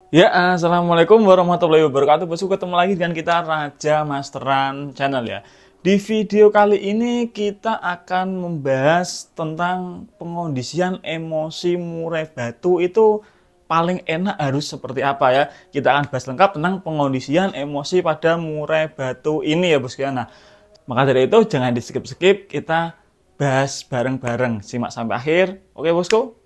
Ya, assalamualaikum warahmatullahi wabarakatuh. Bosku, ketemu lagi dengan kita Raja Masteran Channel ya. Di video kali ini kita akan membahas tentang pengondisian emosi murai batu itu paling enak harus seperti apa ya. Kita akan bahas lengkap tentang pengondisian emosi pada murai batu ini ya bosku ya. Nah, maka dari itu jangan di skip-skip, kita bahas bareng-bareng. Simak sampai akhir. Oke bosku?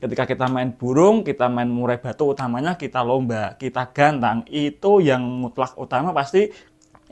Ketika kita main burung, kita main murai batu, utamanya kita lomba, kita gantang, itu yang mutlak utama pasti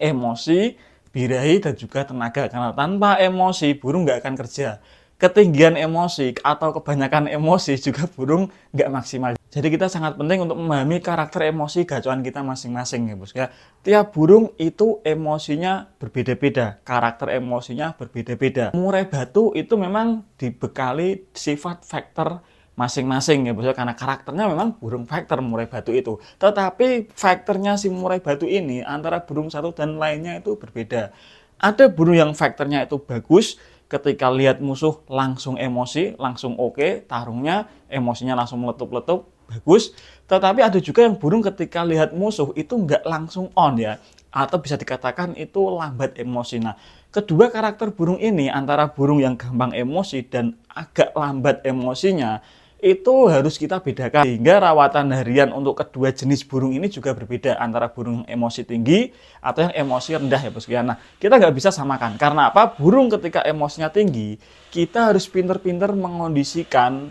emosi, birahi, dan juga tenaga. Karena tanpa emosi, burung nggak akan kerja. Ketinggian emosi atau kebanyakan emosi juga burung nggak maksimal. Jadi kita sangat penting untuk memahami karakter emosi gacuan kita masing-masing ya bos ya. Tiap burung itu emosinya berbeda-beda, karakter emosinya berbeda-beda. Murai batu itu memang dibekali sifat faktor masing-masing ya bos ya, karena karakternya memang burung fighter murai batu itu. Tetapi faktornya si murai batu ini antara burung satu dan lainnya itu berbeda. Ada burung yang faktornya itu bagus, ketika lihat musuh langsung emosi, langsung oke, tarungnya emosinya langsung meletup-letup, bagus. Tetapi ada juga yang burung ketika lihat musuh itu nggak langsung on ya, atau bisa dikatakan itu lambat emosi. Nah, kedua karakter burung ini antara burung yang gampang emosi dan agak lambat emosinya itu harus kita bedakan, sehingga rawatan harian untuk kedua jenis burung ini juga berbeda antara burung yang emosi tinggi atau yang emosi rendah ya bosku ya. Nah, kita nggak bisa samakan. Karena apa? Burung ketika emosinya tinggi, kita harus pinter-pinter mengondisikan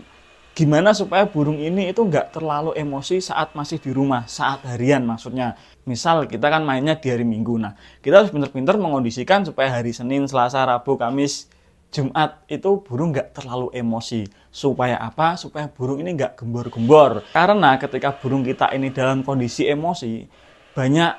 gimana supaya burung ini itu nggak terlalu emosi saat masih di rumah, saat harian maksudnya. Misal kita kan mainnya di hari Minggu. Nah, kita harus pinter-pinter mengondisikan supaya hari Senin, Selasa, Rabu, Kamis, Jumat itu burung nggak terlalu emosi. Supaya apa? Supaya burung ini nggak gembor-gembor. Karena ketika burung kita ini dalam kondisi emosi, banyak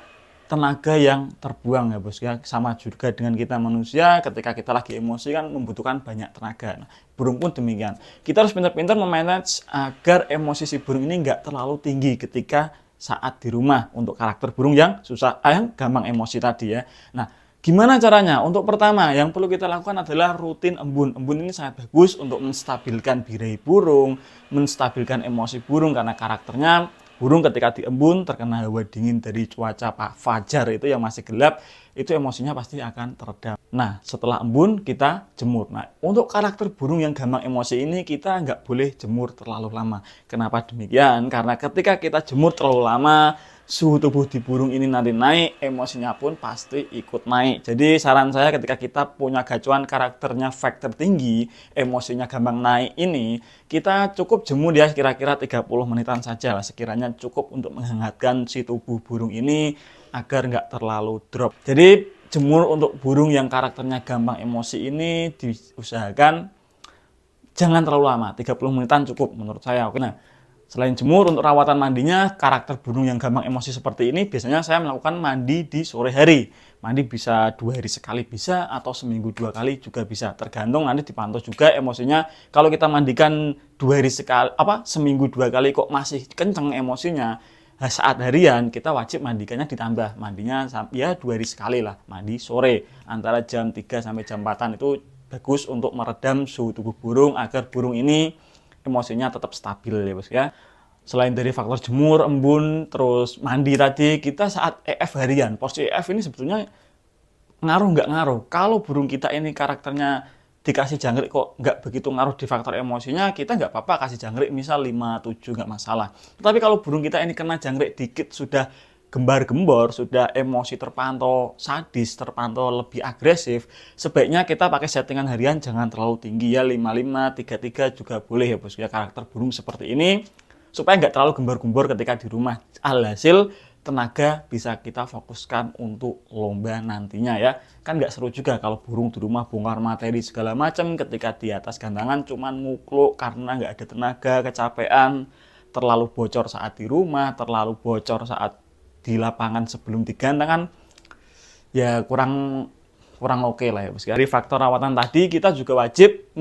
tenaga yang terbuang ya bos ya. Sama juga dengan kita manusia, ketika kita lagi emosi kan membutuhkan banyak tenaga. Nah, burung pun demikian. Kita harus pintar-pintar memanage agar emosi si burung ini nggak terlalu tinggi ketika saat di rumah, untuk karakter burung yang susah, yang gampang emosi tadi ya. Nah, gimana caranya? Untuk pertama, yang perlu kita lakukan adalah rutin embun. Embun ini sangat bagus untuk menstabilkan birahi burung, menstabilkan emosi burung, karena karakternya burung ketika diembun terkena hawa dingin dari cuaca fajar itu yang masih gelap, itu emosinya pasti akan teredam. Nah, setelah embun kita jemur. Nah, untuk karakter burung yang gampang emosi ini kita nggak boleh jemur terlalu lama. Kenapa demikian? Karena ketika kita jemur terlalu lama, suhu tubuh di burung ini nanti naik, emosinya pun pasti ikut naik. Jadi saran saya ketika kita punya gacuan karakternya faktor tinggi, emosinya gampang naik ini, kita cukup jemur ya kira-kira 30 menitan saja lah. Sekiranya cukup untuk menghangatkan si tubuh burung ini agar nggak terlalu drop. Jadi jemur untuk burung yang karakternya gampang emosi ini diusahakan jangan terlalu lama, 30 menitan cukup menurut saya. Oke. Nah, selain jemur, untuk rawatan mandinya, karakter burung yang gampang emosi seperti ini, biasanya saya melakukan mandi di sore hari. Mandi bisa 2 hari sekali bisa, atau seminggu 2 kali juga bisa. Tergantung, nanti dipantau juga emosinya. Kalau kita mandikan 2 hari sekali, seminggu 2 kali kok masih kenceng emosinya, saat harian kita wajib mandikannya ditambah. Mandinya ya 2 hari sekali lah, mandi sore. Antara jam 3 sampai jam 4-an itu bagus untuk meredam suhu tubuh burung, agar burung ini emosinya tetap stabil ya bos ya. Selain dari faktor jemur, embun, terus mandi tadi, kita saat EF harian, porsi EF ini sebetulnya ngaruh nggak ngaruh. Kalau burung kita ini karakternya dikasih jangkrik kok nggak begitu ngaruh di faktor emosinya, kita nggak apa-apa kasih jangkrik misal 5-7 nggak masalah. Tapi kalau burung kita ini kena jangkrik dikit sudah gembar-gembor, sudah emosi terpantau sadis, terpantau lebih agresif, sebaiknya kita pakai settingan harian jangan terlalu tinggi ya, 55, 33 juga boleh ya bos ya, karakter burung seperti ini supaya nggak terlalu gembar-gembor ketika di rumah. Alhasil tenaga bisa kita fokuskan untuk lomba nantinya ya. Kan nggak seru juga kalau burung di rumah bongkar materi segala macam, ketika di atas gantangan cuman ngukluk karena nggak ada tenaga, kecapean, terlalu bocor saat di rumah, terlalu bocor saat di lapangan sebelum digantang, ya kurang oke lah ya bos. Dari faktor rawatan tadi kita juga wajib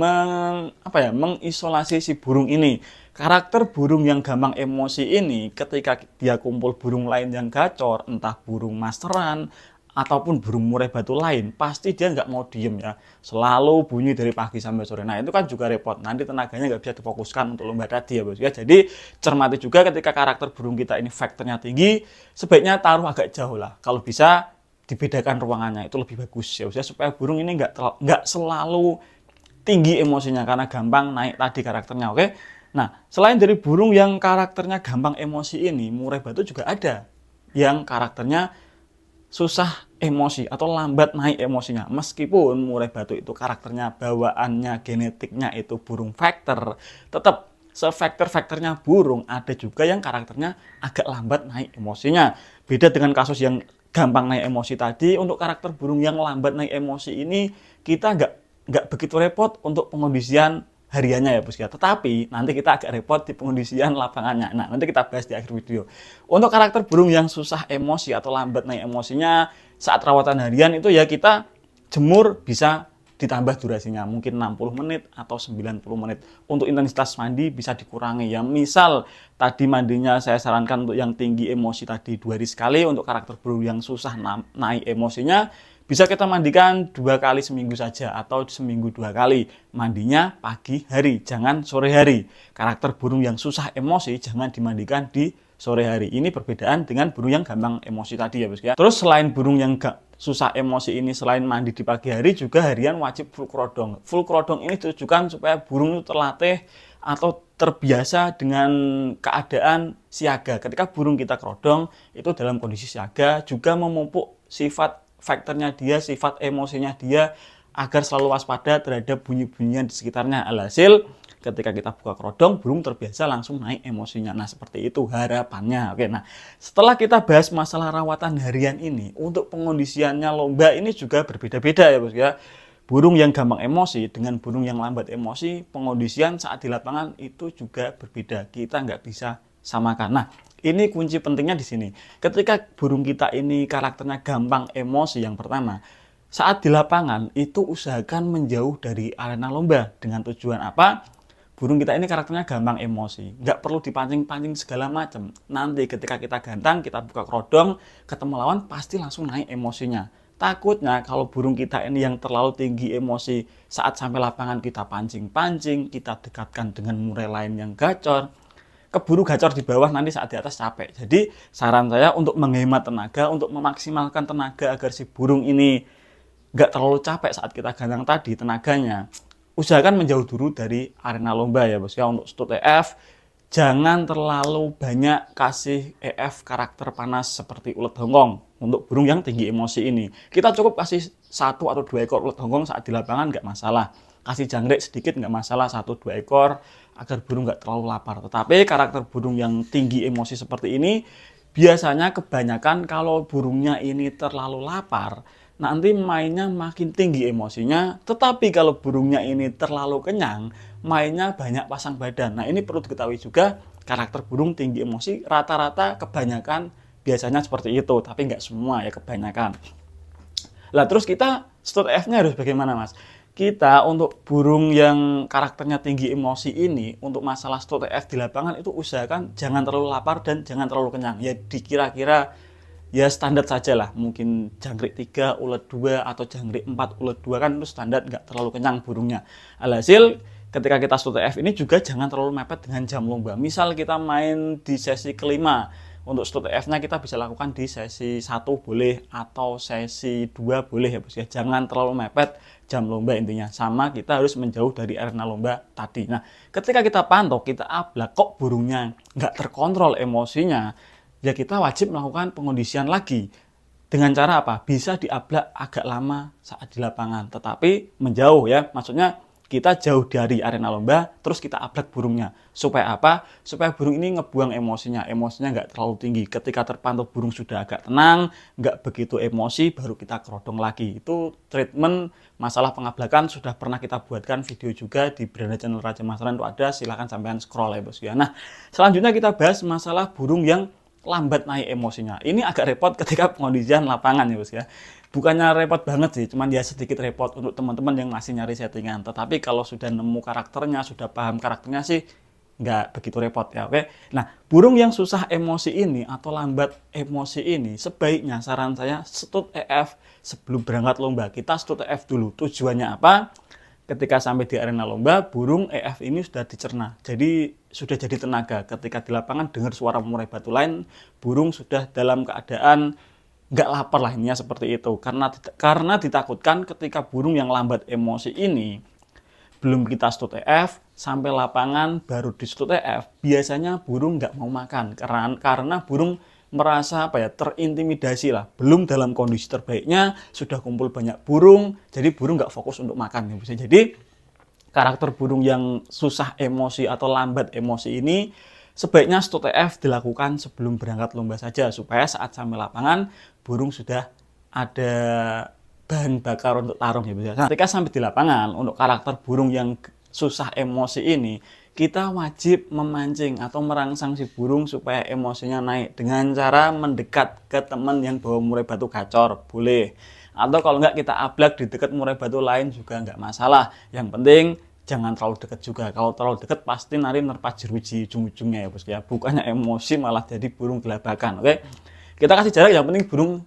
mengisolasi si burung ini. Karakter burung yang gampang emosi ini ketika dia kumpul burung lain yang gacor, entah burung masteran ataupun burung murai batu lain, pasti dia nggak mau diem ya. Selalu bunyi dari pagi sampai sore. Nah itu kan juga repot. Nanti tenaganya nggak bisa difokuskan untuk lomba tadi ya bos ya. Jadi cermati juga ketika karakter burung kita ini faktornya tinggi, sebaiknya taruh agak jauh lah. Kalau bisa dibedakan ruangannya, itu lebih bagus ya bos ya. Supaya burung ini nggak selalu tinggi emosinya karena gampang naik tadi karakternya. Oke. Nah, selain dari burung yang karakternya gampang emosi ini, murai batu juga ada yang karakternya susah emosi atau lambat naik emosinya. Meskipun murai batu itu karakternya, bawaannya, genetiknya itu burung faktor, tetap se-faktor-faktornya burung, ada juga yang karakternya agak lambat naik emosinya. Beda dengan kasus yang gampang naik emosi tadi, untuk karakter burung yang lambat naik emosi ini, kita nggak begitu repot untuk pengondisian hariannya ya bos ya. Tetapi nanti kita agak repot di pengondisian lapangannya. Nah nanti kita bahas di akhir video. Untuk karakter burung yang susah emosi atau lambat naik emosinya saat rawatan harian itu ya kita jemur bisa ditambah durasinya. Mungkin 60 menit atau 90 menit. Untuk intensitas mandi bisa dikurangi ya. Misal tadi mandinya saya sarankan untuk yang tinggi emosi tadi 2 hari sekali. Untuk karakter burung yang susah naik emosinya bisa kita mandikan 2 kali seminggu saja atau seminggu 2 kali. Mandinya pagi hari, jangan sore hari. Karakter burung yang susah emosi jangan dimandikan di sore hari. Ini perbedaan dengan burung yang gampang emosi tadi ya bos ya. Terus selain burung yang susah emosi ini, selain mandi di pagi hari juga harian wajib full kerodong. Full kerodong ini ditujukan supaya burung itu terlatih atau terbiasa dengan keadaan siaga. Ketika burung kita kerodong itu dalam kondisi siaga juga memupuk sifat faktornya dia, sifat emosinya dia agar selalu waspada terhadap bunyi-bunyian di sekitarnya. Alhasil ketika kita buka kerodong, burung terbiasa langsung naik emosinya. Nah seperti itu harapannya. Oke, nah setelah kita bahas masalah rawatan harian ini, untuk pengondisiannya lomba ini juga berbeda-beda ya bos ya. Burung yang gampang emosi dengan burung yang lambat emosi, pengondisian saat di lapangan itu juga berbeda. Kita nggak bisa samakan. Nah ini kunci pentingnya di sini. Ketika burung kita ini karakternya gampang emosi yang pertama, saat di lapangan itu usahakan menjauh dari arena lomba. Dengan tujuan apa? Burung kita ini karakternya gampang emosi. Nggak perlu dipancing-pancing segala macam. Nanti ketika kita gantang, kita buka kerodong, ketemu lawan pasti langsung naik emosinya. Takutnya kalau burung kita ini yang terlalu tinggi emosi, saat sampai lapangan kita pancing-pancing, kita dekatkan dengan murai lain yang gacor, keburu gacor di bawah, nanti saat di atas capek. Jadi saran saya untuk menghemat tenaga, untuk memaksimalkan tenaga agar si burung ini nggak terlalu capek saat kita gantang tadi tenaganya, usahakan menjauh dulu dari arena lomba ya bos ya. Untuk stud EF jangan terlalu banyak kasih EF karakter panas seperti ulet hongkong untuk burung yang tinggi emosi ini. Kita cukup kasih 1 atau 2 ekor ulet hongkong saat di lapangan nggak masalah. Kasih jangkrik sedikit nggak masalah, 1-2 ekor agar burung nggak terlalu lapar. Tetapi karakter burung yang tinggi emosi seperti ini biasanya kebanyakan kalau burungnya ini terlalu lapar, nanti mainnya makin tinggi emosinya. Tetapi kalau burungnya ini terlalu kenyang, mainnya banyak pasang badan. Nah ini perlu diketahui juga, karakter burung tinggi emosi rata-rata kebanyakan biasanya seperti itu, tapi nggak semua ya, kebanyakan. Lah terus kita stud F-nya harus bagaimana mas? Kita untuk burung yang karakternya tinggi emosi ini, untuk masalah stud EF di lapangan itu usahakan jangan terlalu lapar dan jangan terlalu kenyang. Ya dikira-kira ya standar saja lah. Mungkin jangkrik 3, ulet 2 atau jangkrik 4, ulet 2 kan itu standar, nggak terlalu kenyang burungnya. Alhasil ketika kita stud EF ini juga jangan terlalu mepet dengan jam lomba. Misal kita main di sesi kelima, untuk stud EF-nya kita bisa lakukan di sesi 1 boleh atau sesi 2 boleh ya bos ya. Jangan terlalu mepet jam lomba intinya. Sama kita harus menjauh dari arena lomba tadi. Nah ketika kita pantau, kita ablak kok burungnya nggak terkontrol emosinya, ya kita wajib melakukan pengondisian lagi. Dengan cara apa? Bisa diablak agak lama saat di lapangan, tetapi menjauh ya. Maksudnya kita jauh dari arena lomba, terus kita ablak burungnya. Supaya apa? Supaya burung ini ngebuang emosinya. Emosinya nggak terlalu tinggi. Ketika terpantau burung sudah agak tenang, nggak begitu emosi, baru kita kerodong lagi. Itu treatment masalah pengablakan sudah pernah kita buatkan video juga di beranda channel Raja Masteran itu ada. Silahkan sampean scroll ya bos ya. Nah, selanjutnya kita bahas masalah burung yang lambat naik emosinya. Ini agak repot ketika pengondisian lapangan ya bos ya. Bukannya repot banget sih, cuman dia sedikit repot untuk teman-teman yang masih nyari settingan. Tetapi kalau sudah nemu karakternya, sudah paham karakternya sih, nggak begitu repot ya, oke. Nah, burung yang susah emosi ini atau lambat emosi ini, sebaiknya saran saya stut EF sebelum berangkat lomba. Kita stut EF dulu. Tujuannya apa? Ketika sampai di arena lomba, burung EF ini sudah dicerna. Jadi sudah jadi tenaga. Ketika di lapangan dengar suara murai batu lain, burung sudah dalam keadaan nggak lapar lah, ininya seperti itu. Karena ditakutkan ketika burung yang lambat emosi ini belum kita stut EF, sampai lapangan baru di stut EF, biasanya burung nggak mau makan. Karena burung merasa terintimidasi lah. Belum dalam kondisi terbaiknya, sudah kumpul banyak burung, jadi burung nggak fokus untuk makan. Ya. Jadi karakter burung yang susah emosi atau lambat emosi ini, sebaiknya stut EF dilakukan sebelum berangkat lomba saja, supaya saat sampai lapangan, burung sudah ada bahan bakar untuk tarung ya. Nah, ketika sampai di lapangan, untuk karakter burung yang susah emosi ini, kita wajib memancing atau merangsang si burung supaya emosinya naik dengan cara mendekat ke teman yang bawa murai batu gacor, boleh. Atau kalau nggak, kita ablak di dekat murai batu lain juga nggak masalah. Yang penting jangan terlalu dekat juga. Kalau terlalu dekat pasti nari nerpa jeruji ujung-ujungnya ya bos ya. Bukannya emosi malah jadi burung gelabakan. Oke, kita kasih jarak, yang penting burung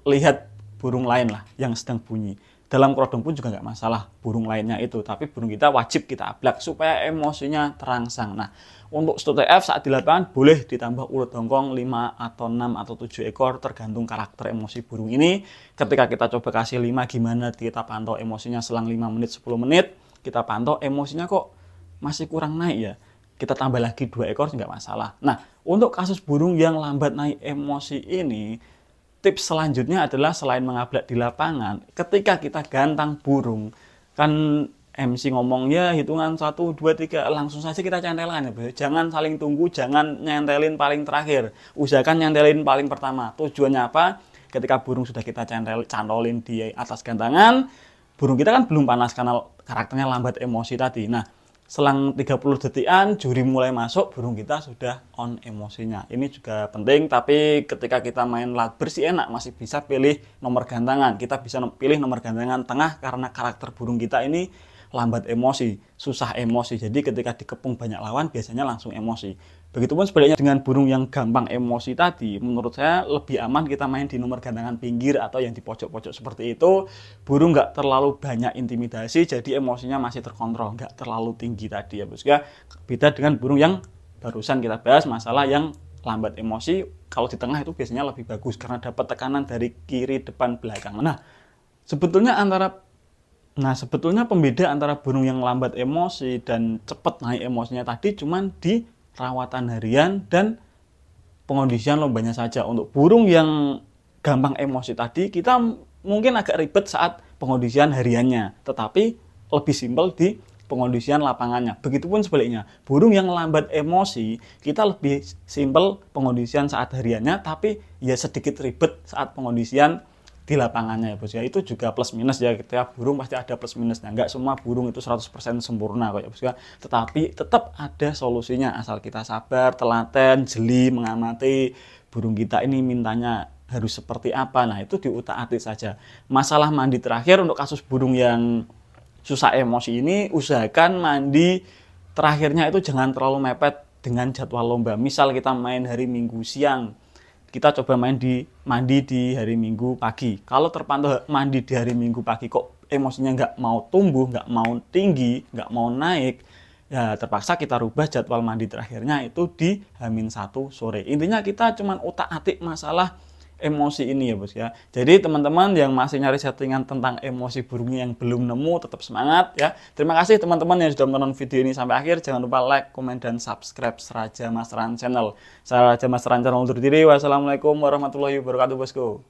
lihat burung lain lah yang sedang bunyi. Dalam kerodong pun juga nggak masalah burung lainnya itu, tapi burung kita wajib kita ablak supaya emosinya terangsang. Nah, untuk stut EF saat di lapangan boleh ditambah ulut hongkong 5 atau 6 atau 7 ekor tergantung karakter emosi burung ini. Ketika kita coba kasih 5, gimana kita pantau emosinya selang 5 menit 10 menit, kita pantau emosinya kok masih kurang naik ya, kita tambah lagi 2 ekor nggak masalah. Nah, untuk kasus burung yang lambat naik emosi ini, tips selanjutnya adalah selain mengablak di lapangan, ketika kita gantang burung, kan MC ngomong ya hitungan 1, 2, 3, langsung saja kita centelkan ya. Jangan saling tunggu, jangan nyentelin paling terakhir. Usahakan nyentelin paling pertama. Tujuannya apa? Ketika burung sudah kita cantolin di atas gantangan, burung kita kan belum panas karena karakternya lambat emosi tadi. Nah, selang 30 detikan juri mulai masuk, burung kita sudah on emosinya. Ini juga penting, tapi ketika kita main lat bersih enak, masih bisa pilih nomor gantangan. Kita bisa pilih nomor gantangan tengah karena karakter burung kita ini lambat emosi, susah emosi. Jadi ketika dikepung banyak lawan biasanya langsung emosi. Begitupun sebaliknya dengan burung yang gampang emosi tadi, menurut saya lebih aman kita main di nomor gantangan pinggir atau yang di pojok-pojok seperti itu. Burung nggak terlalu banyak intimidasi, jadi emosinya masih terkontrol, nggak terlalu tinggi tadi ya bos ya. Beda dengan burung yang barusan kita bahas, masalah yang lambat emosi, kalau di tengah itu biasanya lebih bagus karena dapat tekanan dari kiri, depan, belakang. Nah, sebetulnya pembeda antara burung yang lambat emosi dan cepat naik emosinya tadi cuman di rawatan harian dan pengondisian lombanya saja. Untuk burung yang gampang emosi tadi, kita mungkin agak ribet saat pengondisian hariannya, tetapi lebih simpel di pengondisian lapangannya. Begitupun sebaliknya, burung yang lambat emosi, kita lebih simpel pengondisian saat hariannya, tapi ya sedikit ribet saat pengondisian di lapangannya ya bos ya. Itu juga plus minus ya, tiap burung pasti ada plus minusnya. Nggak semua burung itu 100% sempurna kok ya bos ya. Tetapi tetap ada solusinya asal kita sabar, telaten, jeli mengamati burung kita ini mintanya harus seperti apa. Nah, itu diutak-atik saja. Masalah mandi terakhir untuk kasus burung yang susah emosi ini, usahakan mandi terakhirnya itu jangan terlalu mepet dengan jadwal lomba. Misal kita main hari Minggu siang, kita coba mandi di hari Minggu pagi. Kalau terpantau mandi di hari Minggu pagi kok emosinya nggak mau tumbuh, nggak mau tinggi, nggak mau naik, ya terpaksa kita rubah jadwal mandi terakhirnya itu di H-1 sore. Intinya kita cuma utak-atik masalah emosi ini ya bos ya. Jadi teman-teman yang masih nyari settingan tentang emosi burungnya yang belum nemu, tetap semangat ya. Terima kasih teman-teman yang sudah menonton video ini sampai akhir. Jangan lupa like, komen, dan subscribe Raja Mas Ran Channel. Saya Raja Mas Ran Channel undur diri. Wassalamualaikum warahmatullahi wabarakatuh bosku.